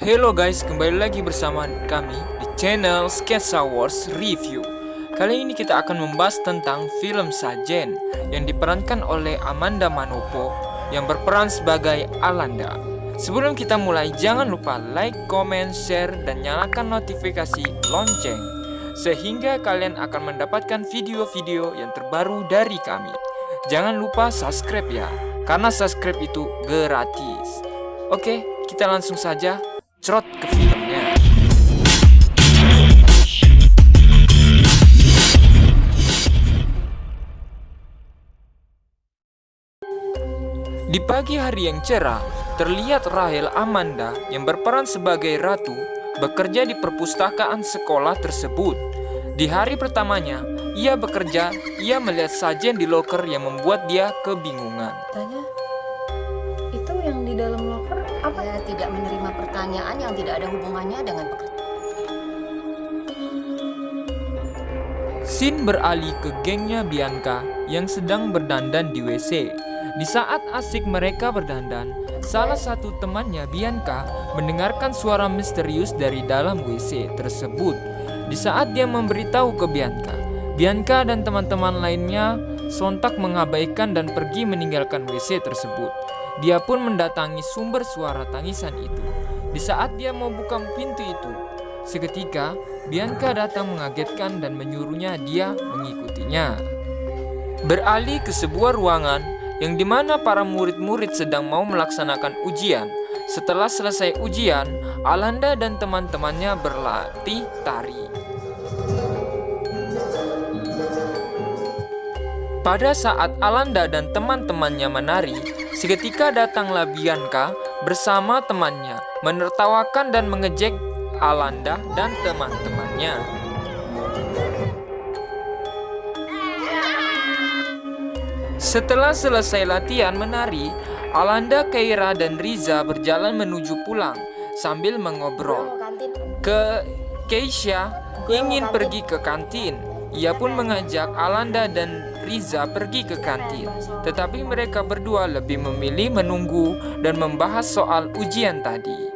Hello guys, kembali lagi bersama kami di channel Sketsa Wars Review. Kali ini kita akan membahas tentang film Sajen yang diperankan oleh Amanda Manopo yang berperan sebagai Alanda. Sebelum kita mulai, jangan lupa like, comment, share, dan nyalakan notifikasi lonceng sehingga kalian akan mendapatkan video-video yang terbaru dari kami. Jangan lupa subscribe ya, karena subscribe itu gratis. Oke, kita langsung saja cerot ke filmnya. Di pagi hari yang cerah, terlihat Rahel Amanda yang berperan sebagai ratu bekerja di perpustakaan sekolah tersebut. Di hari pertamanya, ia bekerja, ia melihat sajen di loker yang membuat dia kebingungan. Tanya, itu yang di dalam loker apa? Saya tidak menerima pertanyaan yang tidak ada hubungannya dengan pekerjaan. Scene beralih ke gengnya Bianca yang sedang berdandan di WC. Di saat asik mereka berdandan, salah satu temannya Bianca mendengarkan suara misterius dari dalam WC tersebut. Di saat dia memberitahu ke Bianca dan teman-teman lainnya sontak mengabaikan dan pergi meninggalkan WC tersebut. Dia pun mendatangi sumber suara tangisan itu. Di saat dia mau buka pintu itu, seketika Bianca datang mengagetkan dan menyuruhnya dia mengikutinya. Beralih ke sebuah ruangan yang dimana para murid-murid sedang mau melaksanakan ujian. Setelah selesai ujian, Alanda dan teman-temannya berlatih tari. Pada saat Alanda dan teman-temannya menari, seketika datanglah Bianca bersama temannya menertawakan dan mengejek Alanda dan teman-temannya. Setelah selesai latihan menari, Alanda, Keira, dan Riza berjalan menuju pulang sambil mengobrol. Keisha ingin pergi ke kantin. Ia pun mengajak Alanda dan Riza pergi ke kantin. Tetapi mereka berdua lebih memilih menunggu dan membahas soal ujian tadi.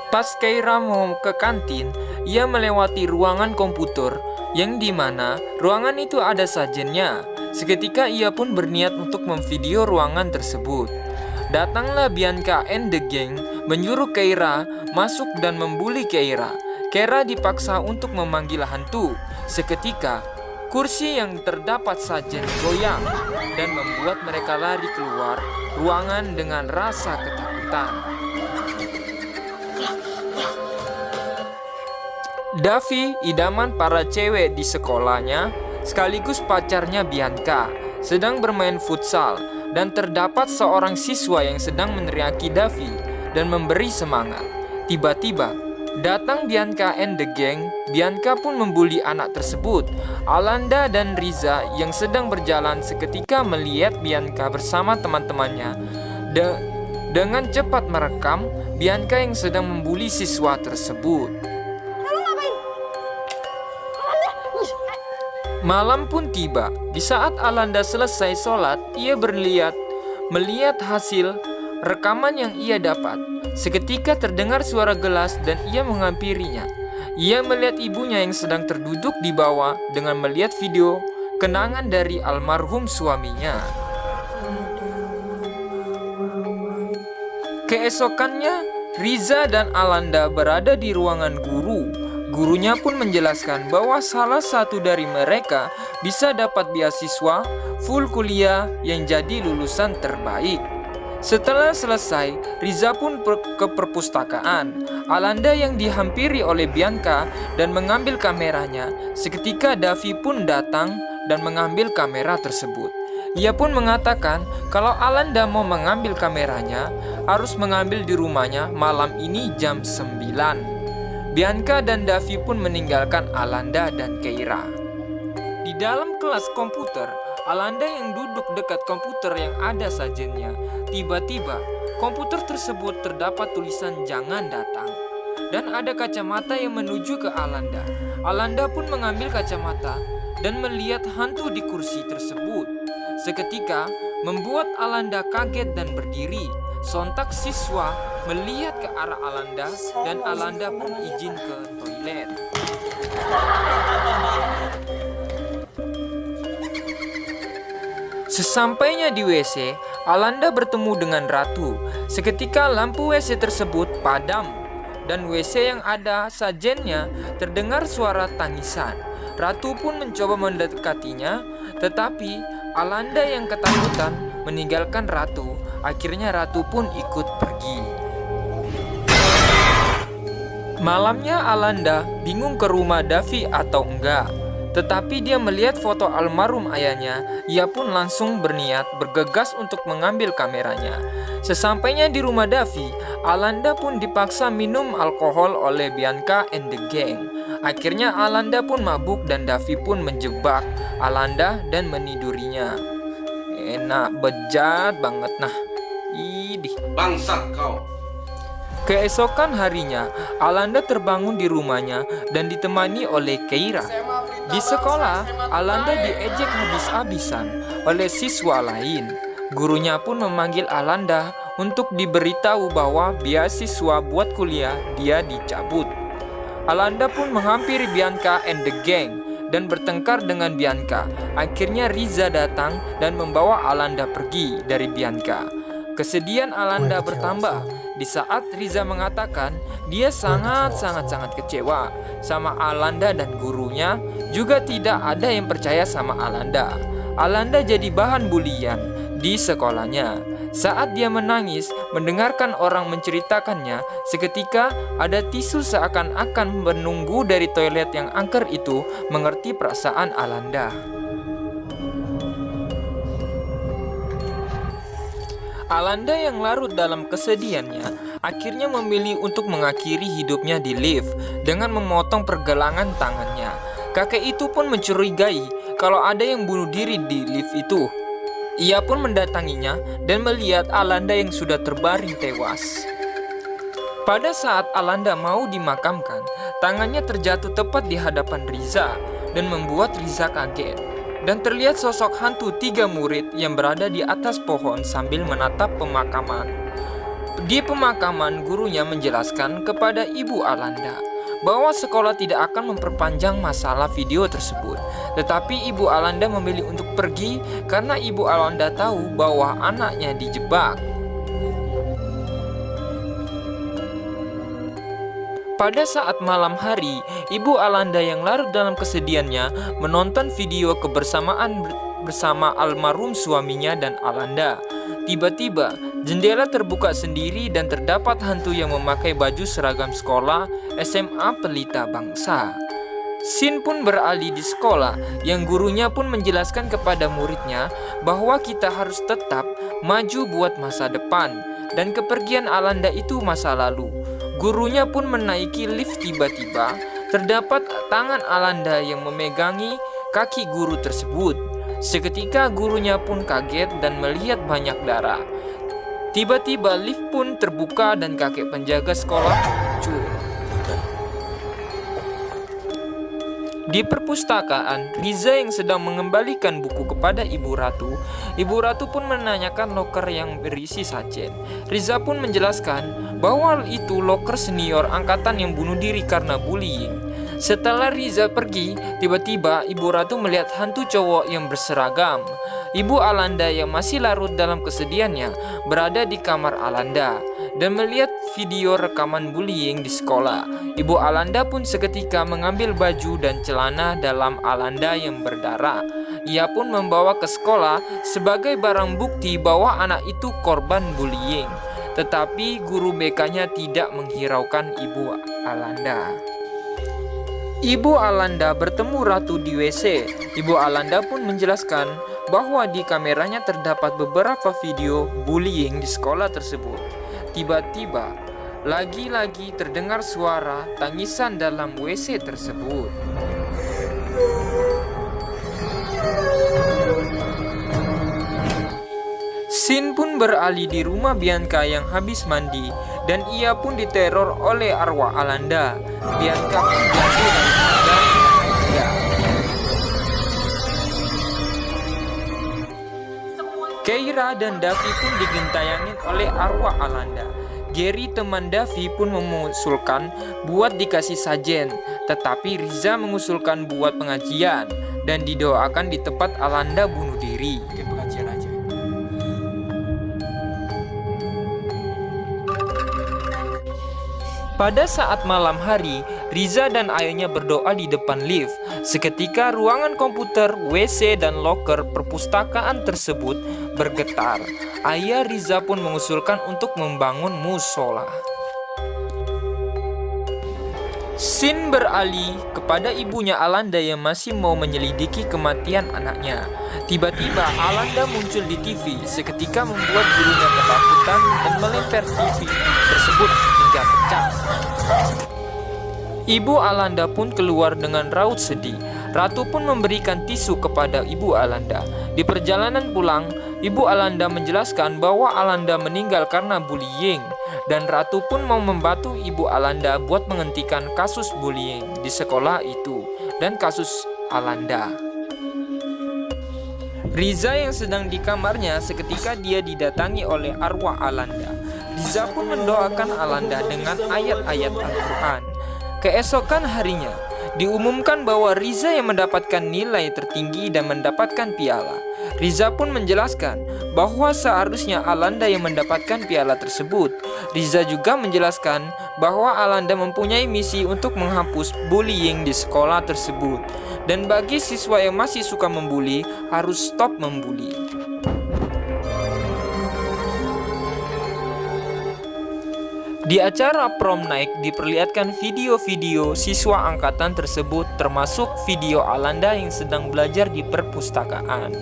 Pas Keira mau ke kantin, ia melewati ruangan komputer yang dimana ruangan itu ada sajennya. Seketika ia pun berniat untuk memvideo ruangan tersebut. Datanglah Bianca and the gang menyuruh Keira masuk dan membuli Keira. Keira dipaksa untuk memanggil hantu. Seketika kursi yang terdapat sajen goyang dan membuat mereka lari keluar ruangan dengan rasa ketakutan. Davi, idaman para cewek di sekolahnya, sekaligus pacarnya Bianca, sedang bermain futsal dan terdapat seorang siswa yang sedang meneriaki Davi dan memberi semangat. Tiba-tiba, datang Bianca and the gang. Bianca pun membuli anak tersebut. Alanda dan Riza yang sedang berjalan seketika melihat Bianca bersama teman-temannya dengan cepat merekam Bianca yang sedang membuli siswa tersebut. Malam pun tiba. Di saat Alanda selesai sholat, ia melihat hasil rekaman yang ia dapat. Seketika terdengar suara gelas dan ia menghampirinya. Ia melihat ibunya yang sedang terduduk di bawah dengan melihat video kenangan dari almarhum suaminya. Keesokannya, Riza dan Alanda berada di ruangan guru. Gurunya pun menjelaskan bahwa salah satu dari mereka bisa dapat beasiswa full kuliah yang jadi lulusan terbaik. Setelah selesai, Riza pun ke perpustakaan. Alanda yang dihampiri oleh Bianca dan mengambil kameranya. Seketika Davi pun datang dan mengambil kamera tersebut. Ia pun mengatakan kalau Alanda mau mengambil kameranya, harus mengambil di rumahnya malam ini jam 9. Bianca dan Davi pun meninggalkan Alanda dan Keira. Di dalam kelas komputer, Alanda yang duduk dekat komputer yang ada sajennya. Tiba-tiba, komputer tersebut terdapat tulisan "Jangan datang" dan ada kacamata yang menuju ke Alanda. Alanda pun mengambil kacamata dan melihat hantu di kursi tersebut. Seketika, membuat Alanda kaget dan berdiri. Sontak siswa melihat ke arah Alanda dan Alanda pun izin ke toilet. Sesampainya di WC, Alanda bertemu dengan Ratu. Seketika lampu WC tersebut padam dan WC yang ada sajennya terdengar suara tangisan. Ratu pun mencoba mendekatinya, tetapi Alanda yang ketakutan meninggalkan Ratu. Akhirnya Ratu pun ikut pergi. Malamnya Alanda bingung ke rumah Davi atau enggak. Tetapi dia melihat foto almarhum ayahnya, ia pun langsung berniat bergegas untuk mengambil kameranya. Sesampainya di rumah Davi, Alanda pun dipaksa minum alkohol oleh Bianca and the gang. Akhirnya Alanda pun mabuk dan Davi pun menjebak Alanda dan menidurinya. Enak, bejat banget nah. Idih. Bangsat kau. Keesokan harinya, Alanda terbangun di rumahnya dan ditemani oleh Keira. Di sekolah, Alanda diejek habis-habisan oleh siswa lain. Gurunya pun memanggil Alanda untuk diberitahu bahwa beasiswa buat kuliah dia dicabut. Alanda pun menghampiri Bianca and the gang dan bertengkar dengan Bianca. Akhirnya Riza datang dan membawa Alanda pergi dari Bianca. Kesedihan Alanda bertambah di saat Riza mengatakan dia sangat kecewa sama Alanda dan gurunya juga tidak ada yang percaya sama Alanda. Alanda jadi bahan bulian di sekolahnya. Saat dia menangis mendengarkan orang menceritakannya, seketika ada tisu seakan-akan menunggu dari toilet yang angker itu mengerti perasaan Alanda. Alanda yang larut dalam kesedihannya akhirnya memilih untuk mengakhiri hidupnya di lift dengan memotong pergelangan tangannya. Kakek itu pun mencurigai kalau ada yang bunuh diri di lift itu. Ia pun mendatanginya dan melihat Alanda yang sudah terbaring tewas. Pada saat Alanda mau dimakamkan, tangannya terjatuh tepat di hadapan Riza dan membuat Riza kaget. Dan terlihat sosok hantu 3 murid yang berada di atas pohon sambil menatap pemakaman. Di pemakaman, gurunya menjelaskan kepada Ibu Alanda bahwa sekolah tidak akan memperpanjang masalah video tersebut. Tetapi Ibu Alanda memilih untuk pergi karena Ibu Alanda tahu bahwa anaknya dijebak. Pada saat malam hari, Ibu Alanda yang larut dalam kesedihannya menonton video kebersamaan bersama almarhum suaminya dan Alanda. Tiba-tiba, jendela terbuka sendiri dan terdapat hantu yang memakai baju seragam sekolah SMA Pelita Bangsa. Scene pun beralih di sekolah, yang gurunya pun menjelaskan kepada muridnya bahwa kita harus tetap maju buat masa depan, dan kepergian Alanda itu masa lalu. Gurunya pun menaiki lift, tiba-tiba terdapat tangan Alanda yang memegangi kaki guru tersebut. Seketika gurunya pun kaget dan melihat banyak darah. Tiba-tiba lift pun terbuka dan kakek penjaga sekolah muncul. Di perpustakaan, Riza yang sedang mengembalikan buku kepada Ibu Ratu pun menanyakan loker yang berisi sajen. Riza pun menjelaskan bahwa itu loker senior angkatan yang bunuh diri karena bullying. Setelah Riza pergi, tiba-tiba Ibu Ratu melihat hantu cowok yang berseragam. Ibu Alanda yang masih larut dalam kesedihannya berada di kamar Alanda dan melihat video rekaman bullying di sekolah. Ibu Alanda pun seketika mengambil baju dan celana dalam Alanda yang berdarah. Ia pun membawa ke sekolah sebagai barang bukti bahwa anak itu korban bullying. Tetapi guru BK-nya tidak menghiraukan Ibu Alanda. Ibu Alanda bertemu Ratu di WC. Ibu Alanda pun menjelaskan bahwa di kameranya terdapat beberapa video bullying di sekolah tersebut. Tiba-tiba, lagi-lagi terdengar suara tangisan dalam WC tersebut. Scene pun beralih di rumah Bianca yang habis mandi dan ia pun diteror oleh arwah Alanda. Bianca pun jatuh dari tangga. Keira dan Davi pun digentayangin oleh arwah Alanda. Gary teman Davi pun mengusulkan buat dikasih sajen, tetapi Riza mengusulkan buat pengajian dan didoakan di tempat Alanda bunuh diri. Pengajian aja. Pada saat malam hari, Riza dan ayahnya berdoa di depan lift. Seketika ruangan komputer, WC, dan loker perpustakaan tersebut bergetar. Ayah Riza pun mengusulkan untuk membangun musola. Scene beralih kepada ibunya Alanda yang masih mau menyelidiki kematian anaknya. Tiba-tiba Alanda muncul di TV, seketika membuat gurunya ketakutan dan melempar TV tersebut hingga pecah. Ibu Alanda pun keluar dengan raut sedih. Ratu pun memberikan tisu kepada Ibu Alanda. Di perjalanan pulang, Ibu Alanda menjelaskan bahwa Alanda meninggal karena bullying. Dan Ratu pun mau membantu Ibu Alanda buat menghentikan kasus bullying di sekolah itu dan kasus Alanda. Riza yang sedang di kamarnya seketika dia didatangi oleh arwah Alanda. Riza pun mendoakan Alanda dengan ayat-ayat Al-Quran. Keesokan harinya, diumumkan bahwa Riza yang mendapatkan nilai tertinggi dan mendapatkan piala. Riza pun menjelaskan bahwa seharusnya Alanda yang mendapatkan piala tersebut. Riza juga menjelaskan bahwa Alanda mempunyai misi untuk menghapus bullying di sekolah tersebut. Dan bagi siswa yang masih suka membuli, harus stop membuli. Di acara prom night diperlihatkan video-video siswa angkatan tersebut termasuk video Alanda yang sedang belajar di perpustakaan.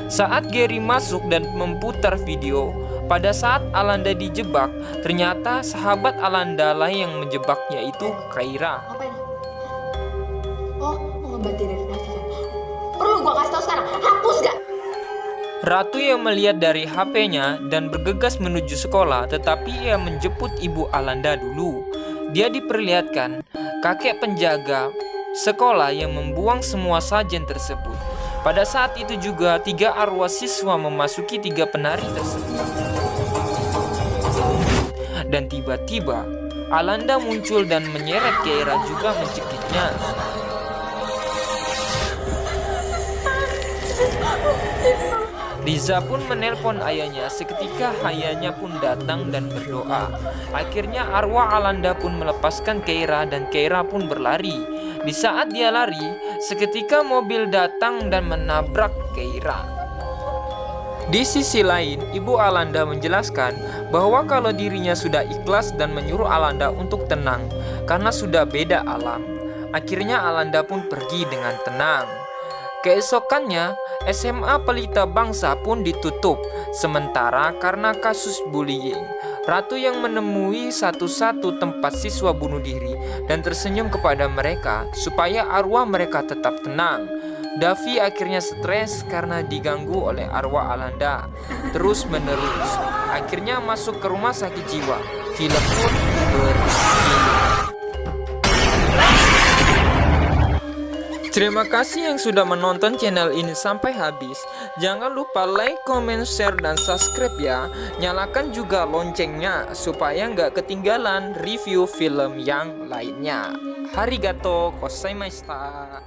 Saat Gary masuk dan memutar video, pada saat Alanda dijebak, ternyata sahabat Alanda lah yang menjebaknya itu Keira. Ngapain? Oh, mau ngebantu dari Davi kan? Perlu gua kasih tau sekarang, hapus gak? Ratu yang melihat dari HP-nya dan bergegas menuju sekolah, tetapi ia menjemput Ibu Alanda dulu. Dia diperlihatkan kakek penjaga sekolah yang membuang semua sajen tersebut. Pada saat itu juga 3 arwah siswa memasuki 3 penari tersebut. Dan tiba-tiba Alanda muncul dan menyeret Keira juga mencekiknya. Riza pun menelpon ayahnya, seketika ayahnya pun datang dan berdoa. Akhirnya arwah Alanda pun melepaskan Keira dan Keira pun berlari. Di saat dia lari, seketika mobil datang dan menabrak Keira. Di sisi lain, Ibu Alanda menjelaskan bahwa kalau dirinya sudah ikhlas dan menyuruh Alanda untuk tenang karena sudah beda alam. Akhirnya Alanda pun pergi dengan tenang. Keesokannya, SMA Pelita Bangsa pun ditutup sementara karena kasus bullying. Ratu yang menemui satu-satu tempat siswa bunuh diri dan tersenyum kepada mereka supaya arwah mereka tetap tenang. Davi akhirnya stres karena diganggu oleh arwah Alanda terus menerus. Akhirnya masuk ke rumah sakit jiwa. Film pun berakhir. Terima kasih yang sudah menonton channel ini sampai habis. Jangan lupa like, comment, share, dan subscribe ya. Nyalakan juga loncengnya supaya nggak ketinggalan review film yang lainnya. Arigatou gozaimashita.